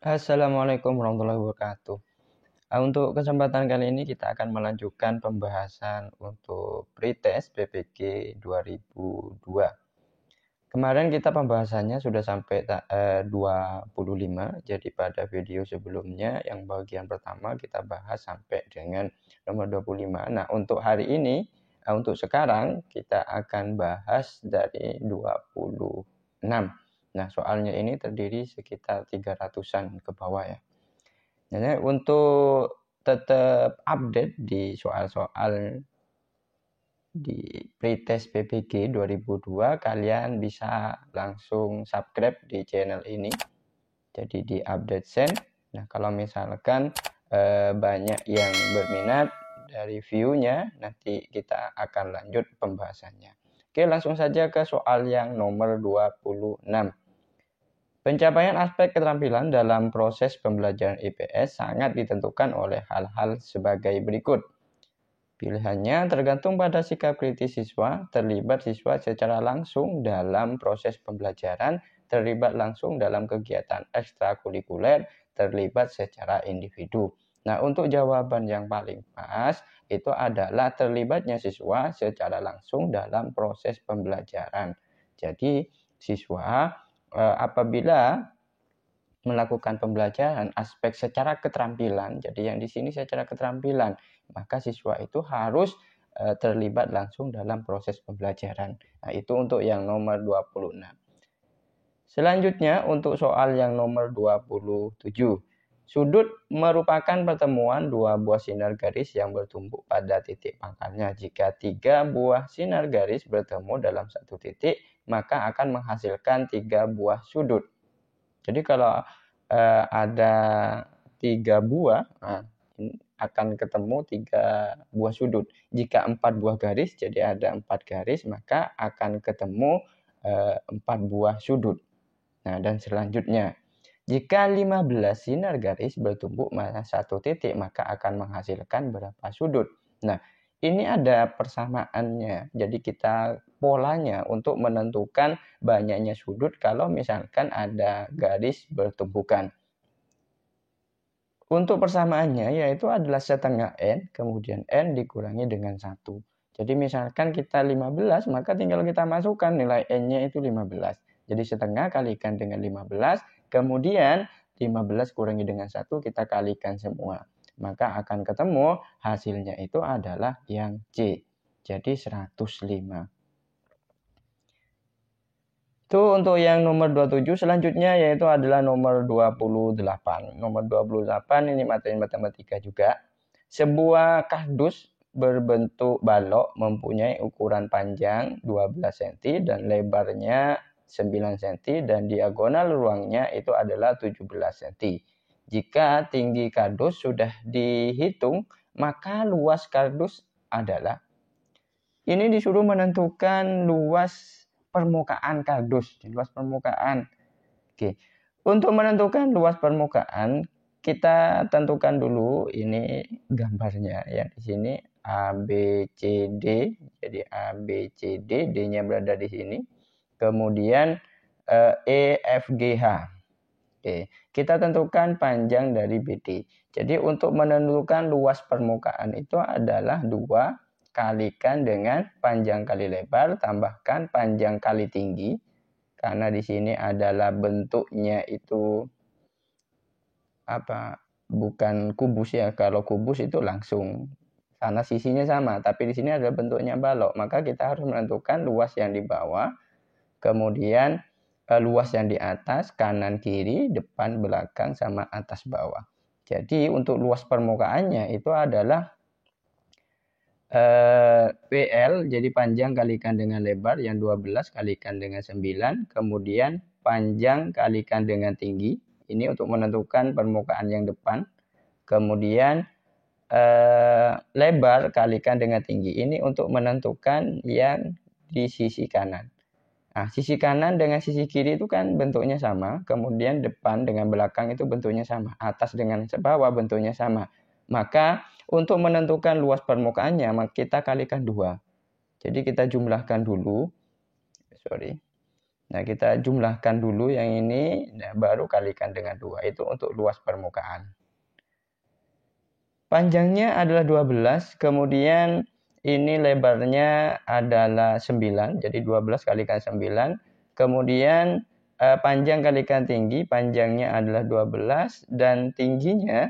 Assalamualaikum warahmatullahi wabarakatuh. Untuk kesempatan kali ini kita akan melanjutkan pembahasan untuk pretest PPG 2002. Kemarin kita pembahasannya sudah sampai 25. Jadi pada video sebelumnya yang bagian pertama kita bahas sampai dengan nomor 25. Nah, untuk hari ini, untuk sekarang kita akan bahas dari 26. Nah, soalnya ini terdiri sekitar 300-an ke bawah ya. Jadi untuk tetap update di soal-soal di pretest PPG 2002, kalian bisa langsung subscribe di channel ini. Jadi di update send. Nah, kalau misalkan banyak yang berminat dari view-nya, nanti kita akan lanjut pembahasannya. Oke, langsung saja ke soal yang nomor 26. Pencapaian aspek keterampilan dalam proses pembelajaran IPS sangat ditentukan oleh hal-hal sebagai berikut. Pilihannya tergantung pada sikap kritis siswa, terlibat siswa secara langsung dalam proses pembelajaran, terlibat langsung dalam kegiatan ekstrakurikuler, terlibat secara individu. Nah, untuk jawaban yang paling pas itu adalah terlibatnya siswa secara langsung dalam proses pembelajaran. Jadi, siswa apabila melakukan pembelajaran aspek secara keterampilan, jadi yang di sini secara keterampilan, maka siswa itu harus terlibat langsung dalam proses pembelajaran. Nah, itu untuk yang nomor 26. Selanjutnya untuk soal yang nomor 27. Sudut merupakan pertemuan dua buah sinar garis yang bertumbuk pada titik pangkalnya. Jika tiga buah sinar garis bertemu dalam satu titik, maka akan menghasilkan tiga buah sudut. Jadi kalau ada tiga buah, akan ketemu tiga buah sudut. Jika 4 buah garis, jadi ada 4 garis, maka akan ketemu 4 buah sudut. Nah, dan selanjutnya, jika 15 sinar garis bertumbuk pada satu titik, maka akan menghasilkan berapa sudut. Nah, ini ada persamaannya. Jadi kita polanya untuk menentukan banyaknya sudut kalau misalkan ada garis bertumbukan. Untuk persamaannya yaitu adalah setengah N, kemudian N dikurangi dengan 1. Jadi misalkan kita 15, maka tinggal kita masukkan nilai N-nya itu 15. Jadi setengah kalikan dengan 15, kemudian 15 kurangi dengan 1 kita kalikan semua. Maka akan ketemu hasilnya itu adalah yang C. Jadi 105. Itu untuk yang nomor 27. Selanjutnya yaitu adalah nomor 28. Nomor 28 ini materi matematika juga. Sebuah kardus berbentuk balok mempunyai ukuran panjang 12 cm dan lebarnya 9 cm dan diagonal ruangnya itu adalah 17 cm. Jika tinggi kardus sudah dihitung, maka luas kardus adalah. Ini disuruh menentukan luas permukaan kardus, luas permukaan. Oke. Untuk menentukan luas permukaan, kita tentukan dulu ini gambarnya ya. Di sini A B C D. Jadi A B C D, D-nya berada di sini. Kemudian E F G H. Oke, kita tentukan panjang dari BD. Jadi untuk menentukan luas permukaan itu adalah 2 kalikan dengan panjang kali lebar tambahkan panjang kali tinggi. Karena di sini adalah bentuknya itu bukan kubus ya. Kalau kubus itu langsung karena sisinya sama, tapi di sini adalah bentuknya balok. Maka kita harus menentukan luas yang di bawah, kemudian luas yang di atas, kanan kiri, depan belakang sama atas bawah. Jadi untuk luas permukaannya itu adalah PL, jadi panjang kalikan dengan lebar yang 12 kalikan dengan 9, kemudian panjang kalikan dengan tinggi, ini untuk menentukan permukaan yang depan, kemudian lebar kalikan dengan tinggi, ini untuk menentukan yang di sisi kanan. Nah, sisi kanan dengan sisi kiri itu kan bentuknya sama, kemudian depan dengan belakang itu bentuknya sama, atas dengan bawah bentuknya sama. Maka untuk menentukan luas permukaannya, maka kita kalikan 2. Jadi kita jumlahkan dulu. Nah, kita jumlahkan dulu yang ini, nah, baru kalikan dengan 2. Itu untuk luas permukaan. Panjangnya adalah 12, kemudian ini lebarnya adalah 9, jadi 12 kalikan 9. Kemudian panjang kalikan tinggi, panjangnya adalah 12, dan tingginya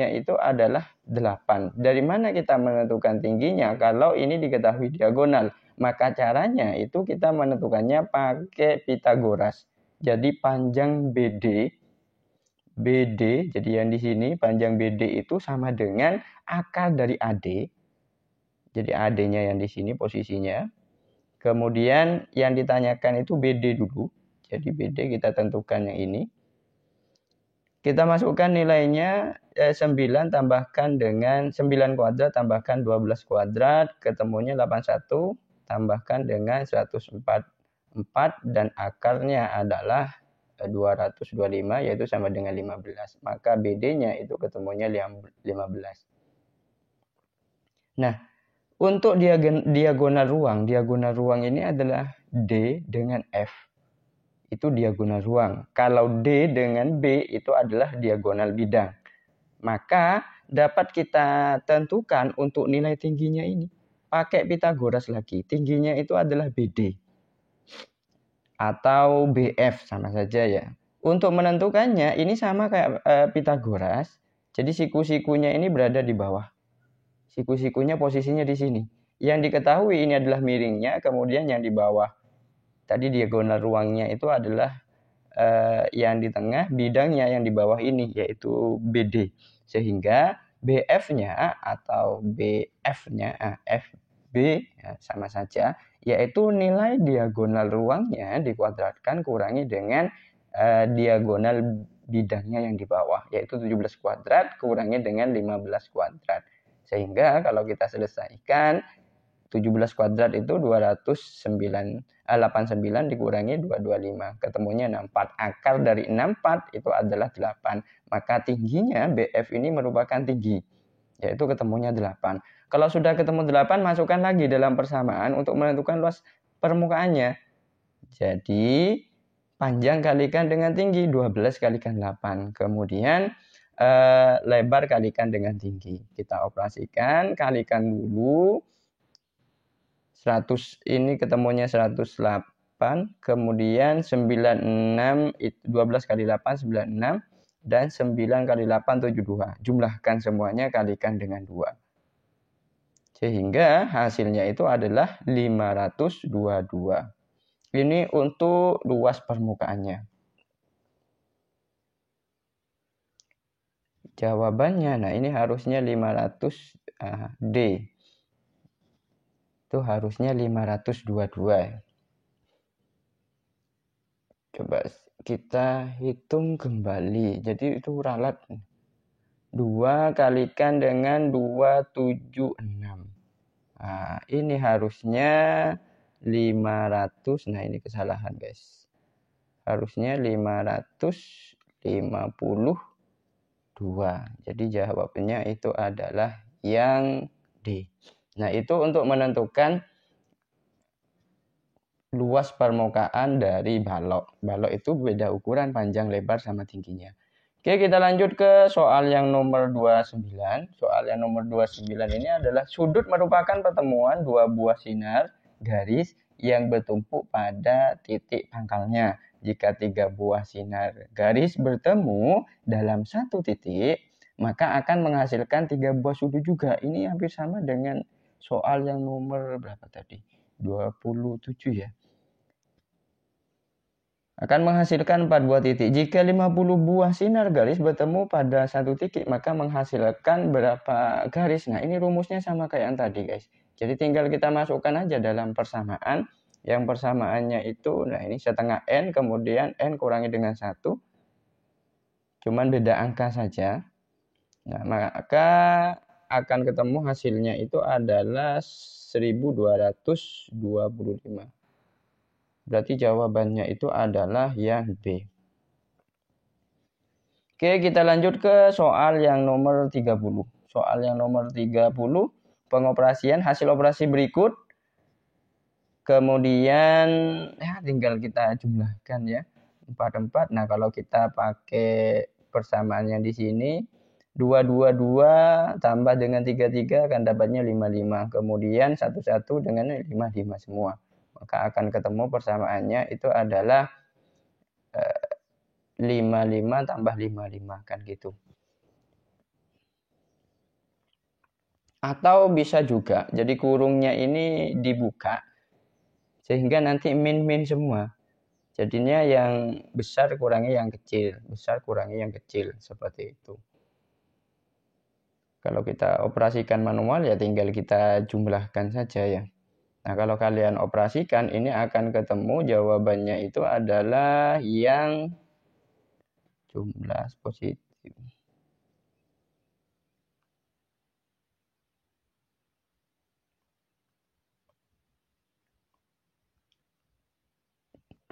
itu adalah 8. Dari mana kita menentukan tingginya? Kalau ini diketahui diagonal, maka caranya itu kita menentukannya pakai Pitagoras. Jadi panjang BD, jadi yang di sini panjang BD itu sama dengan akar dari AD. Jadi AD-nya yang di sini posisinya. Kemudian yang ditanyakan itu BD dulu. Jadi BD kita tentukan yang ini. Kita masukkan nilainya 9 tambahkan dengan 9 kuadrat tambahkan 12 kuadrat. Ketemunya 81 tambahkan dengan 144 dan akarnya adalah 225 yaitu sama dengan 15. Maka BD-nya itu ketemunya 15. Nah, untuk diagonal ruang ini adalah D dengan F. Itu diagonal ruang. Kalau D dengan B itu adalah diagonal bidang. Maka dapat kita tentukan untuk nilai tingginya ini. Pakai Pitagoras lagi. Tingginya itu adalah BD. Atau BF sama saja ya. Untuk menentukannya ini sama kayak Pitagoras. Jadi siku-sikunya ini berada di bawah. Siku-sikunya posisinya di sini. Yang diketahui ini adalah miringnya, kemudian yang di bawah. Tadi diagonal ruangnya itu adalah yang di tengah, bidangnya yang di bawah ini yaitu BD. Sehingga BF-nya atau BF-nya FB ya, sama saja, yaitu nilai diagonal ruangnya dikuadratkan kurangi dengan diagonal bidangnya yang di bawah, yaitu 17 kuadrat kurangi dengan 15 kuadrat. Sehingga kalau kita selesaikan 17 kuadrat itu 89 dikurangi 225. Ketemunya 64. Akar dari 64 itu adalah 8. Maka tingginya BF ini merupakan tinggi. Yaitu ketemunya 8. Kalau sudah ketemu 8, masukkan lagi dalam persamaan untuk menentukan luas permukaannya. Jadi panjang kalikan dengan tinggi, 12 kalikan 8. Kemudian lebar kalikan dengan tinggi. Kita operasikan, kalikan dulu. 100 ini ketemunya 108, kemudian 96, 12 kali 8, 96, dan 9 kali 8, 72. Jumlahkan semuanya, kalikan dengan 2. Sehingga hasilnya itu adalah 522. Ini untuk luas permukaannya. Jawabannya, nah ini harusnya 500 D. Itu harusnya 522. Coba kita hitung kembali. Jadi itu ralat 2 kalikan dengan 276. Nah, ini harusnya 500. Nah, ini kesalahan, guys. Harusnya 552. Jadi jawabannya itu adalah yang D. Nah, itu untuk menentukan luas permukaan dari balok. Balok itu beda ukuran panjang, lebar, sama tingginya. Oke, kita lanjut ke soal yang nomor 29. Soal yang nomor 29 ini adalah sudut merupakan pertemuan dua buah sinar garis yang bertumpuk pada titik pangkalnya. Jika 3 buah sinar garis bertemu dalam satu titik, maka akan menghasilkan 3 buah sudut juga. Ini hampir sama dengan soal yang nomor berapa tadi? 27 ya. Akan menghasilkan 4 buah titik. Jika 50 buah sinar garis bertemu pada satu titik, maka menghasilkan berapa garis? Nah, ini rumusnya sama kayak yang tadi, guys. Jadi tinggal kita masukkan aja dalam persamaan. Yang persamaannya itu, nah ini setengah N, kemudian N kurangi dengan 1. Cuman beda angka saja. Nah, maka akan ketemu hasilnya itu adalah 1225. Berarti jawabannya itu adalah yang B. Oke, kita lanjut ke soal yang nomor 30. Soal yang nomor 30, pengoperasian hasil operasi berikut Kemudian ya tinggal kita jumlahkan ya. 4 Nah, kalau kita pakai persamaannya di sini 2 tambah dengan 3 akan dapatnya 5 Kemudian 1 dengan 5 semua. Maka akan ketemu persamaannya itu adalah 5 tambah 5 kan gitu. Atau bisa juga jadi kurungnya ini dibuka sehingga nanti min semua. Jadinya yang besar kurangi yang kecil, besar kurangi yang kecil, seperti itu. Kalau kita operasikan manual ya tinggal kita jumlahkan saja ya. Nah, kalau kalian operasikan ini akan ketemu jawabannya itu adalah yang jumlah positif.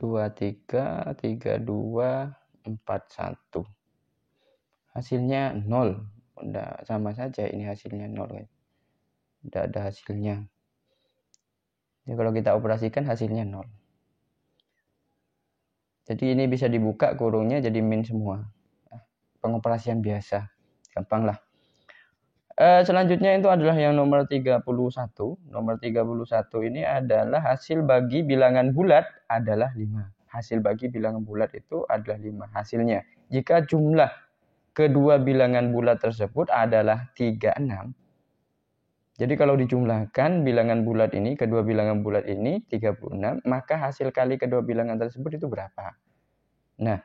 23, 32, 41. Hasilnya 0. Udah sama saja ini hasilnya 0. Udah ada hasilnya. Jadi kalau kita operasikan hasilnya 0. Jadi ini bisa dibuka kurungnya jadi min semua. Pengoperasian biasa. Gampang lah. Selanjutnya itu adalah yang nomor 31. Nomor 31 ini adalah hasil bagi bilangan bulat adalah 5. Hasil bagi bilangan bulat itu adalah 5 hasilnya. Jika jumlah kedua bilangan bulat tersebut adalah 36. Jadi kalau dijumlahkan bilangan bulat ini, kedua bilangan bulat ini 36, maka hasil kali kedua bilangan tersebut itu berapa? Nah,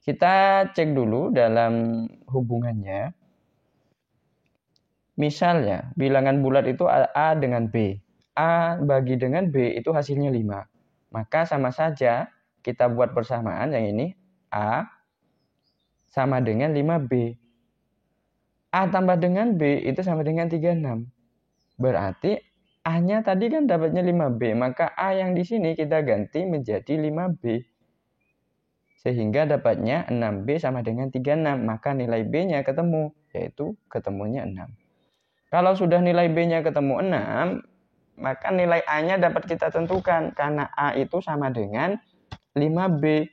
kita cek dulu dalam hubungannya. Misalnya, bilangan bulat itu A dengan B. A bagi dengan B itu hasilnya 5. Maka sama saja kita buat persamaan yang ini. A sama dengan 5B. A tambah dengan B itu sama dengan 36. Berarti A-nya tadi kan dapatnya 5B. Maka A yang di sini kita ganti menjadi 5B. Sehingga dapatnya 6B sama dengan 36. Maka nilai B-nya ketemu. Yaitu ketemunya 6. Kalau sudah nilai B-nya ketemu 6, maka nilai A-nya dapat kita tentukan. Karena A itu sama dengan 5B.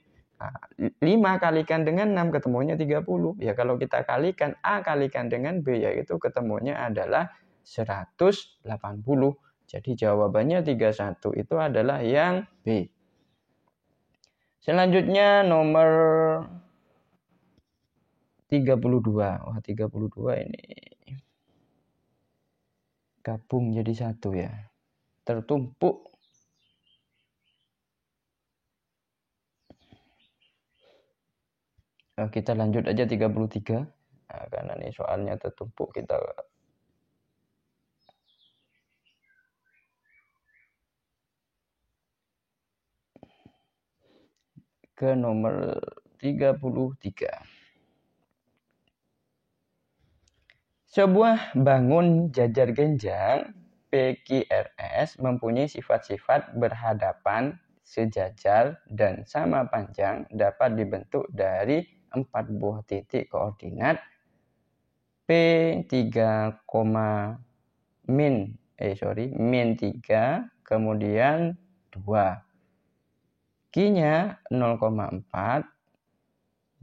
5 kalikan dengan 6 ketemunya 30. Ya kalau kita kalikan A kalikan dengan B, yaitu ketemunya adalah 180. Jadi jawabannya 31 itu adalah yang B. Selanjutnya nomor 32. Wah, 32 ini gabung jadi satu ya. Tertumpuk. Nah, kita lanjut aja 33. Nah, karena ini soalnya tertumpuk kita ke nomor 33. Sebuah bangun jajar genjang PQRS mempunyai sifat-sifat berhadapan, sejajar, dan sama panjang dapat dibentuk dari 4 buah titik koordinat P3, min 3, kemudian 2. Q-nya 0,4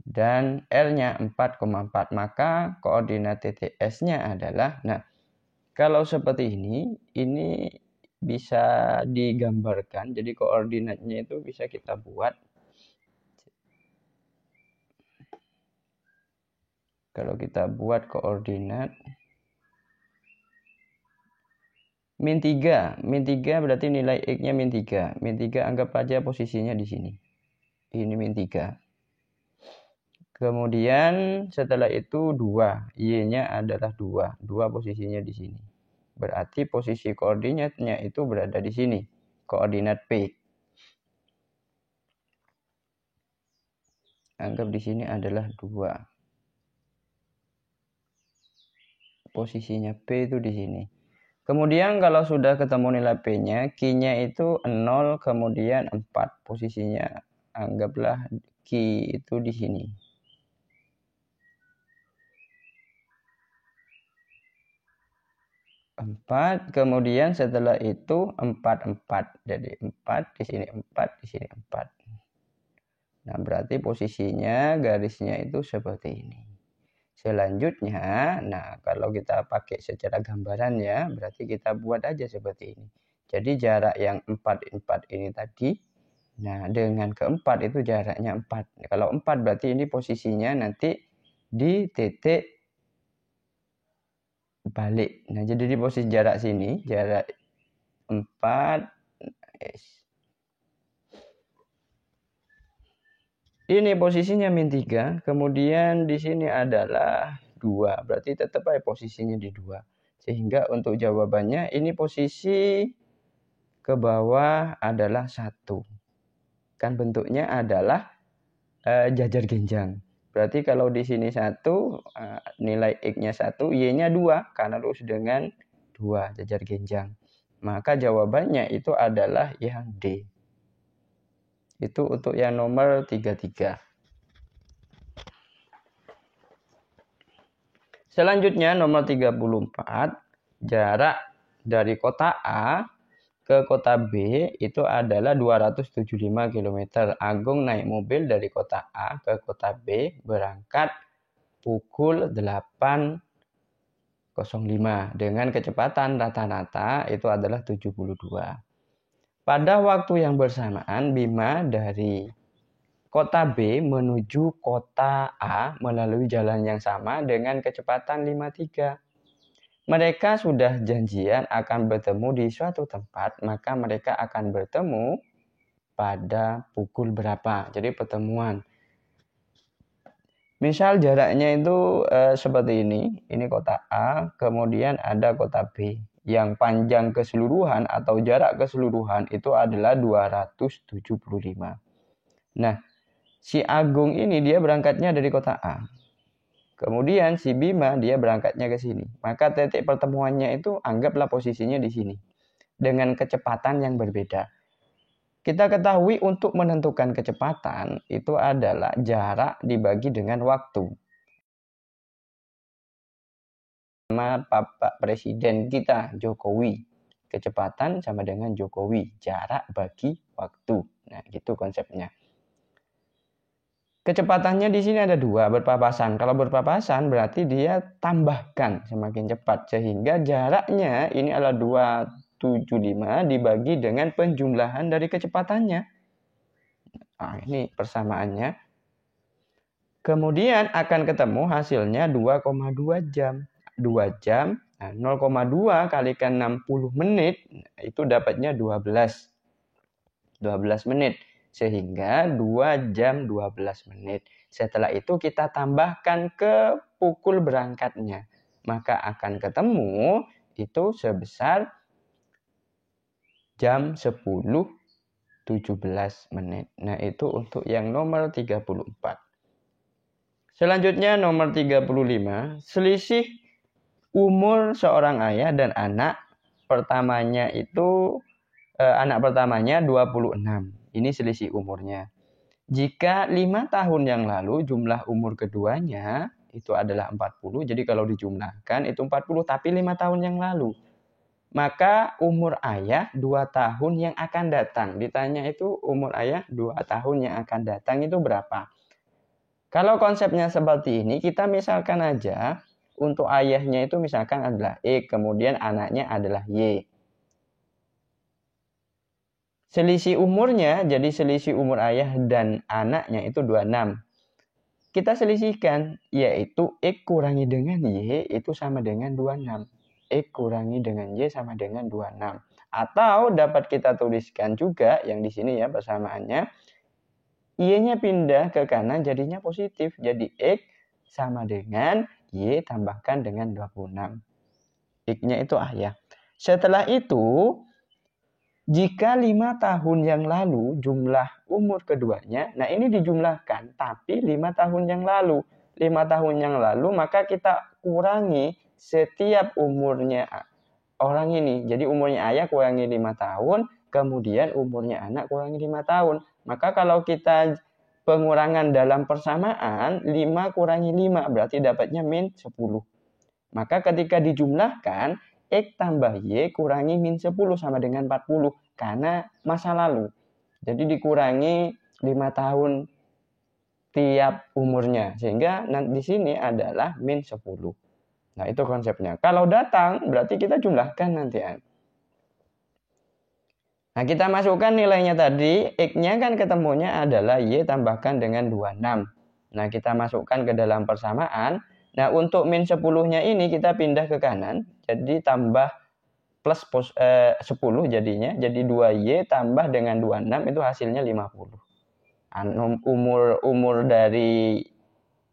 dan R-nya 4,4. Maka koordinat titik S-nya adalah, nah, kalau seperti ini bisa digambarkan. Jadi koordinatnya itu bisa kita buat. Kalau kita buat koordinat min 3 berarti nilai X-nya min 3. Min 3 anggap aja posisinya di sini. Ini min 3. Kemudian setelah itu 2. Y-nya adalah 2. 2 posisinya di sini. Berarti posisi koordinatnya itu berada di sini. Koordinat P. Anggap di sini adalah 2. Posisinya P itu di sini. Kemudian kalau sudah ketemu nilai P-nya, Q-nya itu 0, kemudian 4. Posisinya anggaplah Q itu di sini. 4, kemudian setelah itu 4, 4. Jadi 4, di sini 4, di sini 4. Nah, berarti posisinya garisnya itu seperti ini. Selanjutnya, nah kalau kita pakai secara gambaran ya, berarti kita buat aja seperti ini. Jadi jarak yang 4, 4 ini tadi, nah dengan keempat itu jaraknya 4. Kalau 4 berarti ini posisinya nanti di titik balik. Nah, jadi di posisi jarak sini, jarak 4. Ini posisinya min 3, kemudian di sini adalah 2. Berarti tetap aja posisinya di 2. Sehingga untuk jawabannya ini posisi ke bawah adalah 1. Kan bentuknya adalah jajar genjang. Berarti kalau di sini 1, nilai X-nya 1, Y-nya 2, karena lurus dengan 2, jajar genjang. Maka jawabannya itu adalah yang D. Itu untuk yang nomor 33. Selanjutnya nomor 34, jarak dari kota A ke kota B itu adalah 275 km. Agung naik mobil dari kota A ke kota B berangkat pukul 8.05 dengan kecepatan rata-rata itu adalah 72. Pada waktu yang bersamaan, Bima dari kota B menuju kota A melalui jalan yang sama dengan kecepatan 53. Mereka sudah janjian akan bertemu di suatu tempat, maka mereka akan bertemu pada pukul berapa. Jadi pertemuan. Misal jaraknya itu seperti ini kota A, kemudian ada kota B. Yang panjang keseluruhan atau jarak keseluruhan itu adalah 275. Nah, si Agung ini dia berangkatnya dari kota A. Kemudian si Bima dia berangkatnya ke sini. Maka titik pertemuannya itu anggaplah posisinya di sini. Dengan kecepatan yang berbeda. Kita ketahui untuk menentukan kecepatan itu adalah jarak dibagi dengan waktu. Sama Bapak Presiden kita Jokowi. Kecepatan sama dengan Jokowi. Jarak bagi waktu. Nah, gitu konsepnya. Kecepatannya di sini ada 2, berpapasan. Kalau berpapasan berarti dia tambahkan semakin cepat. Sehingga jaraknya ini adalah 275 dibagi dengan penjumlahan dari kecepatannya. Nah, ini persamaannya. Kemudian akan ketemu hasilnya 2,2 jam. 2 jam, nah 0,2 kalikan 60 menit, itu dapatnya 12 menit. Sehingga 2 jam 12 menit. Setelah itu kita tambahkan ke pukul berangkatnya. Maka akan ketemu itu sebesar jam 10.17 menit. Nah, itu untuk yang nomor 34. Selanjutnya nomor 35. Selisih umur seorang ayah dan anak pertamanya itu anak pertamanya 26. Ini selisih umurnya. Jika 5 tahun yang lalu jumlah umur keduanya itu adalah 40. Jadi kalau dijumlahkan itu 40 tapi 5 tahun yang lalu. Maka umur ayah 2 tahun yang akan datang. Ditanya itu umur ayah 2 tahun yang akan datang itu berapa? Kalau konsepnya seperti ini kita misalkan aja untuk ayahnya itu misalkan adalah X, kemudian anaknya adalah Y. Selisih umurnya, jadi selisih umur ayah dan anaknya itu 26. Kita selisihkan, yaitu X kurangi dengan Y itu sama dengan 26. X kurangi dengan Y sama dengan 26. Atau dapat kita tuliskan juga, yang di sini ya persamaannya, Y-nya pindah ke kanan jadinya positif. Jadi X sama dengan Y tambahkan dengan 26. X-nya itu ayah. Setelah itu, jika 5 tahun yang lalu jumlah umur keduanya, nah ini dijumlahkan, tapi 5 tahun yang lalu. 5 tahun yang lalu maka kita kurangi setiap umurnya orang ini. Jadi umurnya ayah kurangi 5 tahun, kemudian umurnya anak kurangi 5 tahun. Maka kalau kita pengurangan dalam persamaan, 5 kurangi 5 berarti dapatnya min 10. Maka ketika dijumlahkan, X tambah Y kurangi min 10 sama dengan 40. Karena masa lalu. Jadi dikurangi 5 tahun tiap umurnya. Sehingga di sini adalah min 10. Nah, itu konsepnya. Kalau datang, berarti kita jumlahkan nanti. Nah, kita masukkan nilainya tadi. X-nya kan ketemunya adalah Y tambahkan dengan 26. Nah, kita masukkan ke dalam persamaan. Nah, untuk min 10-nya ini kita pindah ke kanan. Jadi tambah plus 10 jadinya. Jadi 2Y tambah dengan 26 itu hasilnya 50. Umur dari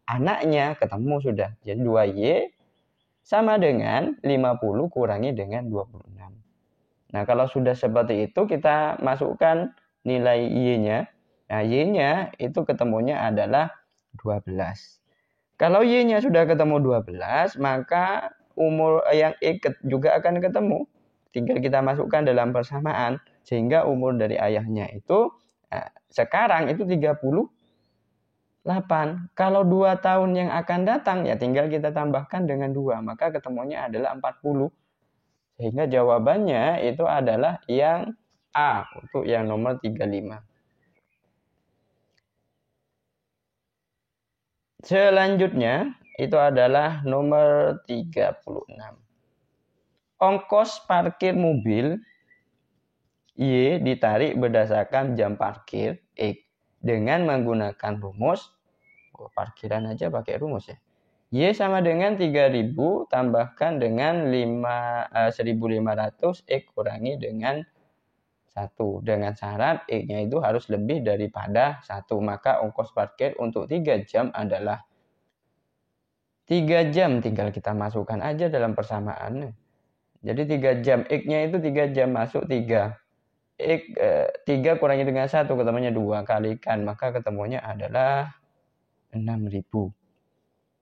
anaknya ketemu sudah. Jadi 2Y sama dengan 50 kurangi dengan 26. Nah, kalau sudah seperti itu, kita masukkan nilai Y-nya. Nah, Y-nya itu ketemunya adalah 12. Kalau Y-nya sudah ketemu 12, maka umur yang X juga akan ketemu. Tinggal kita masukkan dalam persamaan. Sehingga umur dari ayahnya itu, sekarang itu 38. Kalau 2 tahun yang akan datang, ya tinggal kita tambahkan dengan 2. Maka ketemunya adalah 40. Sehingga jawabannya itu adalah yang A untuk yang nomor 35. Selanjutnya itu adalah nomor 36. Ongkos parkir mobil Y ditarik berdasarkan jam parkir X dengan menggunakan rumus. Parkiran aja pakai rumus ya. Y sama dengan 3.000 tambahkan dengan 1.500 X kurangi dengan 1. Dengan syarat X-nya itu harus lebih daripada 1. Maka ongkos parkir untuk 3 jam adalah 3 jam. Tinggal kita masukkan aja dalam persamaan. Jadi 3 jam. X-nya itu 3 jam masuk 3. X 3 kurangi dengan 1 ketemunya 2. Kalikan. Maka ketemunya adalah 6.000.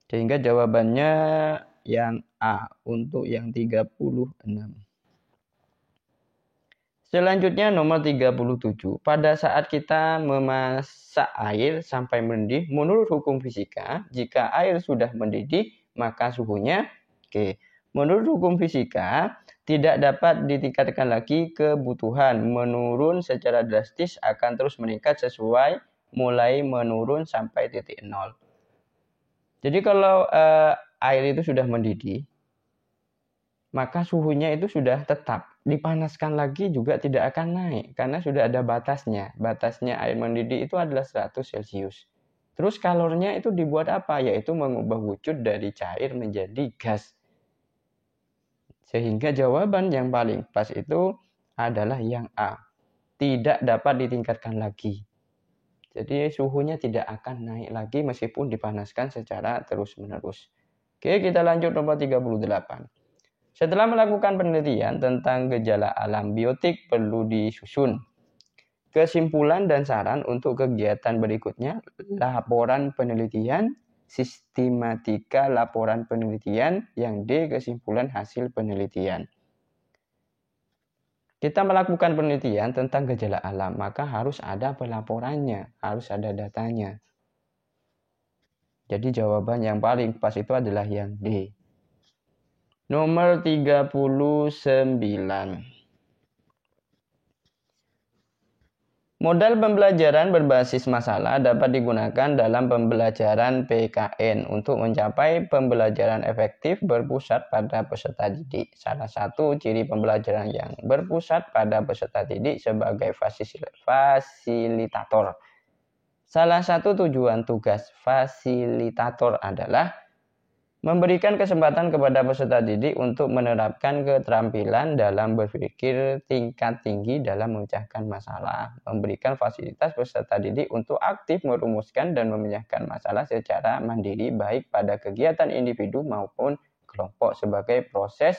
Sehingga jawabannya yang A untuk yang 36. Selanjutnya nomor 37. Pada saat kita memasak air sampai mendidih, menurut hukum fisika, jika air sudah mendidih, maka suhunya menurut hukum fisika, tidak dapat ditingkatkan lagi kebutuhan. Menurun secara drastis akan terus meningkat sesuai mulai menurun sampai titik 0. Jadi kalau air itu sudah mendidih, maka suhunya itu sudah tetap. Dipanaskan lagi juga tidak akan naik, karena sudah ada batasnya. Batasnya air mendidih itu adalah 100 Celcius. Terus kalornya itu dibuat apa? Yaitu mengubah wujud dari cair menjadi gas. Sehingga jawaban yang paling pas itu adalah yang A. Tidak dapat ditingkatkan lagi. Jadi suhunya tidak akan naik lagi meskipun dipanaskan secara terus-menerus. Oke, kita lanjut nomor 38. Setelah melakukan penelitian tentang gejala alam biotik perlu disusun kesimpulan dan saran untuk kegiatan berikutnya. Laporan penelitian, sistematika laporan penelitian, yang D kesimpulan hasil penelitian. Kita melakukan penelitian tentang gejala alam, maka harus ada pelaporannya, harus ada datanya. Jadi jawaban yang paling pas itu adalah yang D. Nomor 39. Modal pembelajaran berbasis masalah dapat digunakan dalam pembelajaran PKN untuk mencapai pembelajaran efektif berpusat pada peserta didik. Salah satu ciri pembelajaran yang berpusat pada peserta didik sebagai fasilitator. Salah satu tujuan tugas fasilitator adalah memberikan kesempatan kepada peserta didik untuk menerapkan keterampilan dalam berpikir tingkat tinggi dalam memecahkan masalah. Memberikan fasilitas peserta didik untuk aktif merumuskan dan memecahkan masalah secara mandiri baik pada kegiatan individu maupun kelompok sebagai proses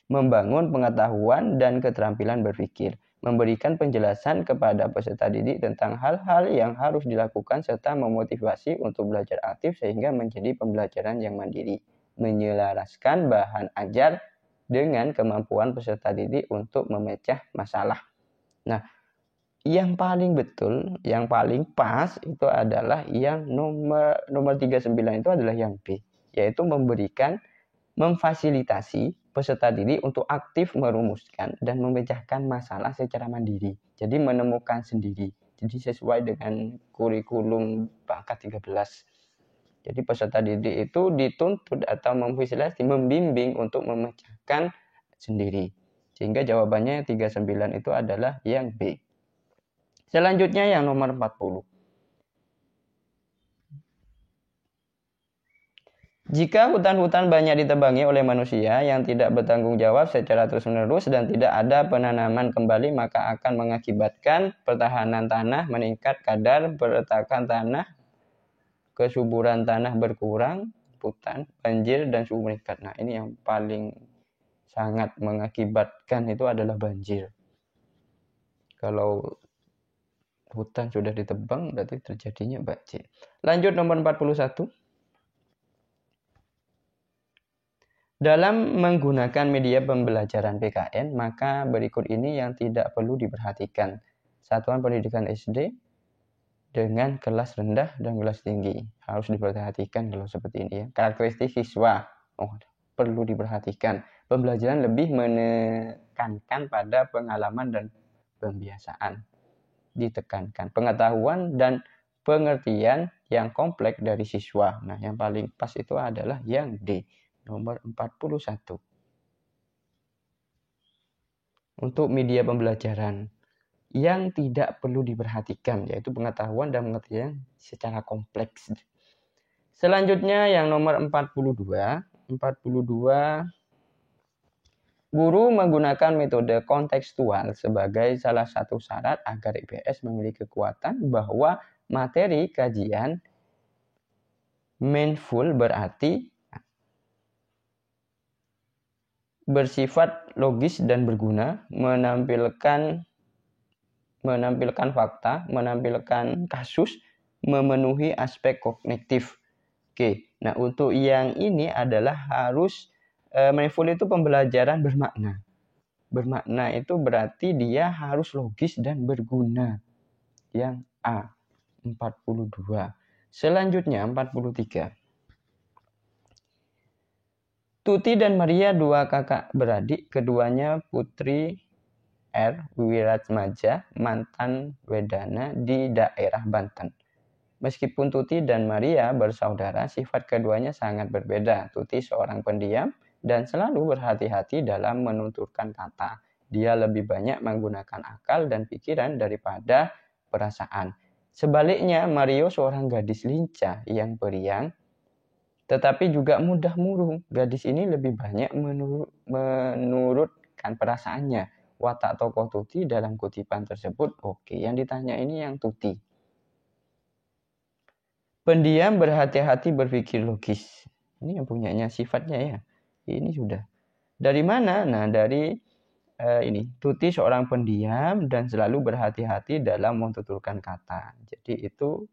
membangun pengetahuan dan keterampilan berpikir. Memberikan penjelasan kepada peserta didik tentang hal-hal yang harus dilakukan serta memotivasi untuk belajar aktif sehingga menjadi pembelajaran yang mandiri. Menyelaraskan bahan ajar dengan kemampuan peserta didik untuk memecah masalah. Nah, yang paling betul, yang paling pas itu adalah yang nomor 39 itu adalah yang B, yaitu memfasilitasi peserta didik untuk aktif merumuskan dan memecahkan masalah secara mandiri. Jadi menemukan sendiri. Jadi sesuai dengan kurikulum pangkat 13. Jadi peserta didik itu dituntut atau memfasilitasi, membimbing untuk memecahkan sendiri. Sehingga jawabannya 39 itu adalah yang B. Selanjutnya yang nomor 40. Jika hutan-hutan banyak ditebangi oleh manusia yang tidak bertanggung jawab secara terus-menerus dan tidak ada penanaman kembali, maka akan mengakibatkan pertahanan tanah meningkat, kadar peretakan tanah, kesuburan tanah berkurang, hutan, banjir, dan suhu meningkat. Nah, ini yang paling sangat mengakibatkan itu adalah banjir. Kalau hutan sudah ditebang, berarti terjadinya banjir. Lanjut nomor 41. Dalam menggunakan media pembelajaran PKN, maka berikut ini yang tidak perlu diperhatikan. Satuan pendidikan SD dengan kelas rendah dan kelas tinggi. Harus diperhatikan kalau seperti ini ya. Karakteristik siswa. Perlu diperhatikan. Pembelajaran lebih menekankan pada pengalaman dan pembiasaan. Ditekankan. Pengetahuan dan pengertian yang kompleks dari siswa. Nah, yang paling pas itu adalah yang D. Nomor 41. Untuk media pembelajaran yang tidak perlu diperhatikan, yaitu pengetahuan dan pengertian secara kompleks. Selanjutnya yang nomor 42. 42. Guru menggunakan metode kontekstual sebagai salah satu syarat agar IPS memiliki kekuatan bahwa materi kajian meaningful berarti bersifat logis dan berguna, menampilkan fakta, menampilkan kasus, memenuhi aspek kognitif. Oke, nah untuk yang ini adalah harus meaningful itu pembelajaran bermakna. Bermakna itu berarti dia harus logis dan berguna. Yang A, 42. Selanjutnya 43. Tuti dan Maria dua kakak beradik, keduanya putri R. Wirajmaja, mantan wedana di daerah Banten. Meskipun Tuti dan Maria bersaudara, sifat keduanya sangat berbeda. Tuti seorang pendiam dan selalu berhati-hati dalam menuturkan kata. Dia lebih banyak menggunakan akal dan pikiran daripada perasaan. Sebaliknya, Mario seorang gadis lincah yang periang, tetapi juga mudah murung. Gadis ini lebih banyak menurutkan perasaannya. Watak tokoh Tuti dalam kutipan tersebut. Oke, yang ditanya ini yang Tuti. Pendiam berhati-hati berpikir logis. Ini yang punyanya sifatnya ya. Ini sudah. Dari mana? Nah, dari ini. Tuti seorang pendiam dan selalu berhati-hati dalam menuturkan kata. Jadi itu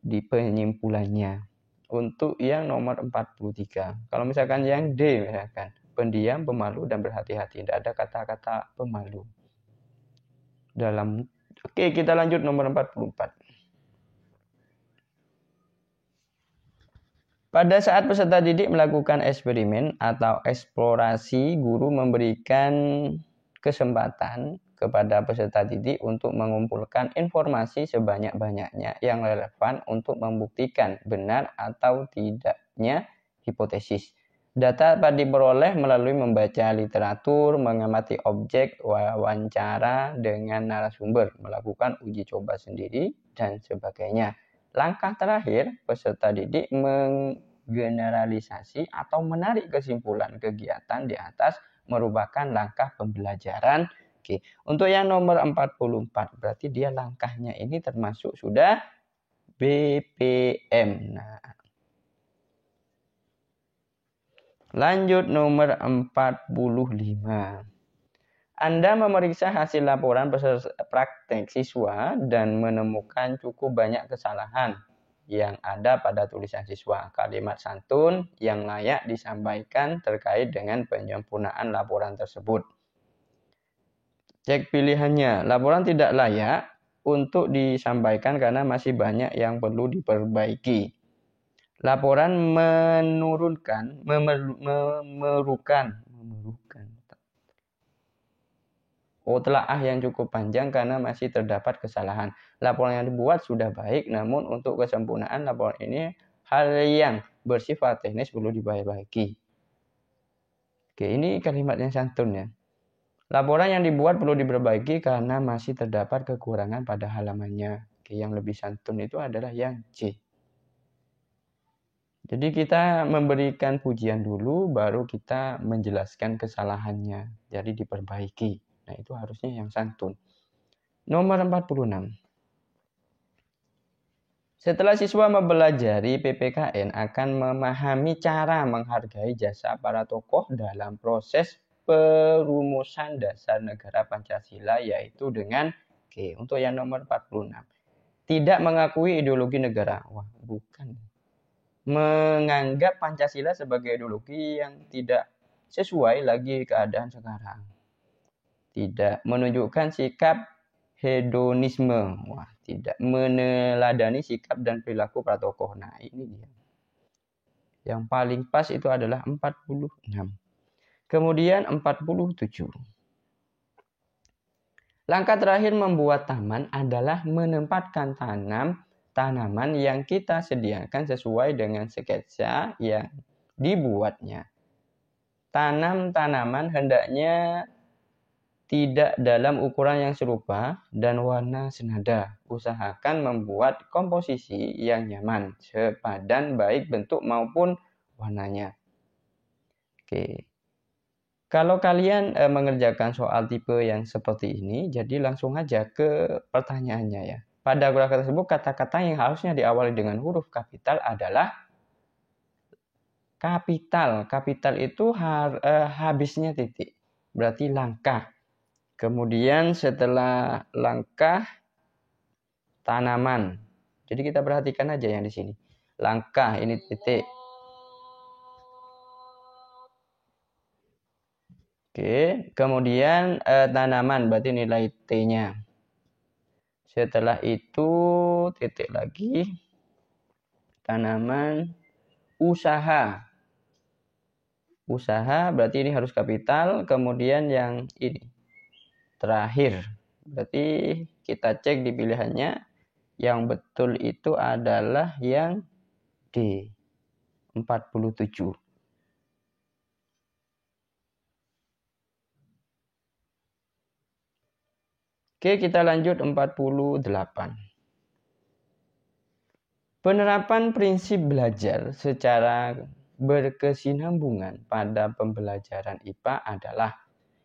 di penyimpulannya. Untuk yang nomor 43. Kalau misalkan yang D, misalkan pendiam, pemalu, dan berhati-hati. Tidak ada kata-kata pemalu. Oke, kita lanjut nomor 44. Pada saat peserta didik melakukan eksperimen atau eksplorasi, guru memberikan kesempatan kepada peserta didik untuk mengumpulkan informasi sebanyak-banyaknya yang relevan untuk membuktikan benar atau tidaknya hipotesis. Data dapat diperoleh melalui membaca literatur, mengamati objek, wawancara dengan narasumber, melakukan uji coba sendiri, dan sebagainya. Langkah terakhir, peserta didik menggeneralisasi atau menarik kesimpulan kegiatan di atas merupakan langkah pembelajaran. Oke, untuk yang nomor 44, berarti dia langkahnya ini termasuk sudah BPM. Nah, lanjut nomor 45. Anda memeriksa hasil laporan praktek siswa dan menemukan cukup banyak kesalahan yang ada pada tulisan siswa. Kalimat santun yang layak disampaikan terkait dengan penyempurnaan laporan tersebut. Cek pilihannya. Laporan tidak layak untuk disampaikan karena masih banyak yang perlu diperbaiki. Laporan menurunkan, memerlukan telaah yang cukup panjang karena masih terdapat kesalahan. Laporan yang dibuat sudah baik, namun untuk kesempurnaan laporan ini hal yang bersifat teknis perlu diperbaiki. Oke, ini kalimat yang santun ya. Laporan yang dibuat perlu diperbaiki karena masih terdapat kekurangan pada halamannya. Oke, yang lebih santun itu adalah yang C. Jadi kita memberikan pujian dulu, baru kita menjelaskan kesalahannya. Jadi diperbaiki. Nah, itu harusnya yang santun. Nomor 46. Setelah siswa mempelajari PPKN akan memahami cara menghargai jasa para tokoh dalam proses perumusan dasar negara Pancasila, yaitu dengan untuk yang nomor 46. Tidak mengakui ideologi negara. Wah, bukan. Menganggap Pancasila sebagai ideologi yang tidak sesuai lagi keadaan sekarang. Tidak menunjukkan sikap hedonisme. Wah, tidak meneladani sikap dan perilaku para tokoh. Nah, ini dia. Yang paling pas itu adalah 46. Kemudian 47. Langkah terakhir membuat taman adalah menempatkan tanaman yang kita sediakan sesuai dengan sketsa yang dibuatnya. Tanam tanaman hendaknya tidak dalam ukuran yang serupa dan warna senada. Usahakan membuat komposisi yang nyaman, sepadan baik bentuk maupun warnanya. Oke. Kalau kalian mengerjakan soal tipe yang seperti ini, jadi langsung aja ke pertanyaannya ya. Pada grafik tersebut, kata-kata yang harusnya diawali dengan huruf kapital adalah kapital. Kapital itu habisnya titik. Berarti langkah. Kemudian setelah langkah, tanaman. Jadi kita perhatikan aja yang di sini. Langkah, ini titik. Oke, kemudian tanaman, berarti nilai T-nya. Setelah itu, titik lagi. Tanaman, usaha. Usaha, berarti ini harus kapital. Kemudian yang ini. Terakhir, berarti kita cek di pilihannya, yang betul itu adalah yang D, 47. Oke, kita lanjut 48. Penerapan prinsip belajar secara berkesinambungan pada pembelajaran IPA adalah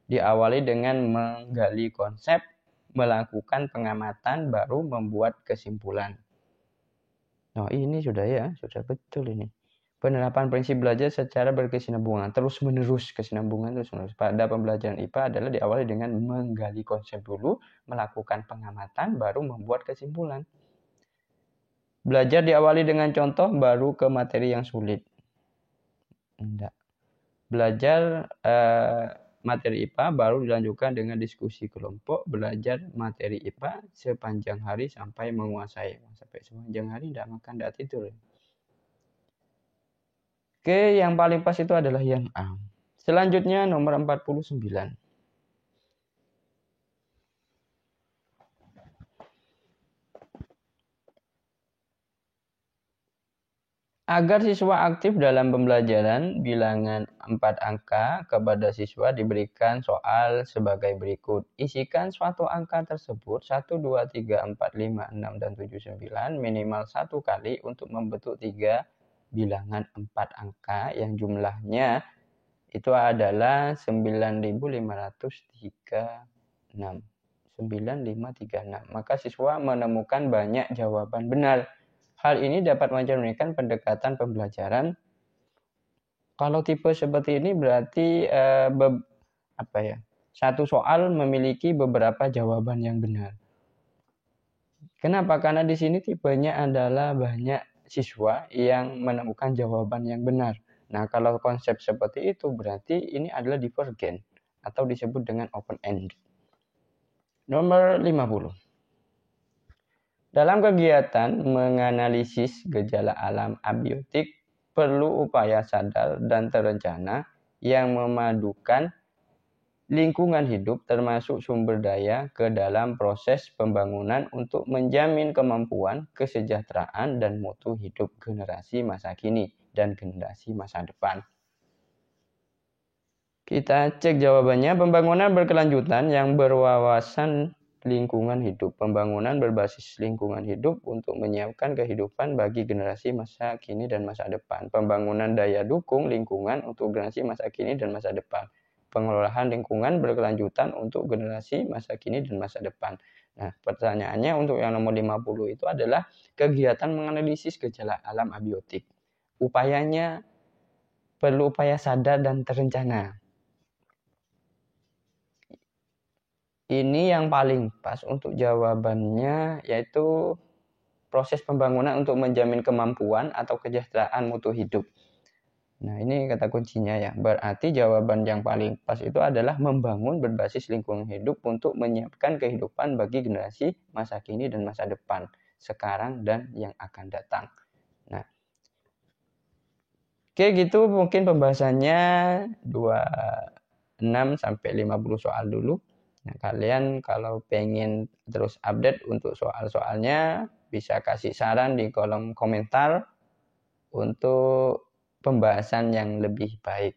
diawali dengan menggali konsep, melakukan pengamatan, baru membuat kesimpulan. Nah, ini sudah betul ini. Penerapan prinsip belajar secara berkesinambungan, terus-menerus kesinambungan terus-menerus pada pembelajaran IPA adalah diawali dengan menggali konsep dulu, melakukan pengamatan, baru membuat kesimpulan. Belajar diawali dengan contoh, baru ke materi yang sulit. Enggak. Belajar materi IPA baru dilanjutkan dengan diskusi kelompok. Belajar materi IPA sepanjang hari sampai menguasai. Sampai sepanjang hari tidak makan, tidak tidur. Oke, yang paling pas itu adalah yang A. Selanjutnya nomor 49. Agar siswa aktif dalam pembelajaran, bilangan 4 angka kepada siswa diberikan soal sebagai berikut. Isikan suatu angka tersebut 1, 2, 3, 4, 5, 6, dan 7, 9 minimal 1 kali untuk membentuk 3 bilangan 4 angka yang jumlahnya itu adalah 9.536. 9536. Maka siswa menemukan banyak jawaban benar. Hal ini dapat mencerminkan pendekatan pembelajaran. Kalau tipe seperti ini berarti satu soal memiliki beberapa jawaban yang benar. Kenapa? Karena di sini tipenya adalah banyak siswa yang menemukan jawaban yang benar. Nah, kalau konsep seperti itu berarti ini adalah divergen atau disebut dengan open end. Nomor 50. Dalam kegiatan menganalisis gejala alam abiotik, perlu upaya sadar dan terencana yang memadukan lingkungan hidup termasuk sumber daya ke dalam proses pembangunan untuk menjamin kemampuan, kesejahteraan, dan mutu hidup generasi masa kini dan generasi masa depan. Kita cek jawabannya. Pembangunan berkelanjutan yang berwawasan lingkungan hidup. Pembangunan berbasis lingkungan hidup untuk menyiapkan kehidupan bagi generasi masa kini dan masa depan. Pembangunan daya dukung lingkungan untuk generasi masa kini dan masa depan. Pengelolaan lingkungan berkelanjutan untuk generasi masa kini dan masa depan. Nah, pertanyaannya untuk yang nomor 50 itu adalah kegiatan menganalisis gejala alam abiotik. Upayanya perlu upaya sadar dan terencana. Ini yang paling pas untuk jawabannya, yaitu proses pembangunan untuk menjamin kemampuan atau kesejahteraan mutu hidup. Nah, ini kata kuncinya ya. Berarti jawaban yang paling pas itu adalah membangun berbasis lingkungan hidup untuk menyiapkan kehidupan bagi generasi masa kini dan masa depan, sekarang dan yang akan datang. Nah, oke gitu mungkin pembahasannya 26 sampai 50 soal dulu. Nah, kalian kalau pengen terus update untuk soal-soalnya, bisa kasih saran di kolom komentar untuk pembahasan yang lebih baik.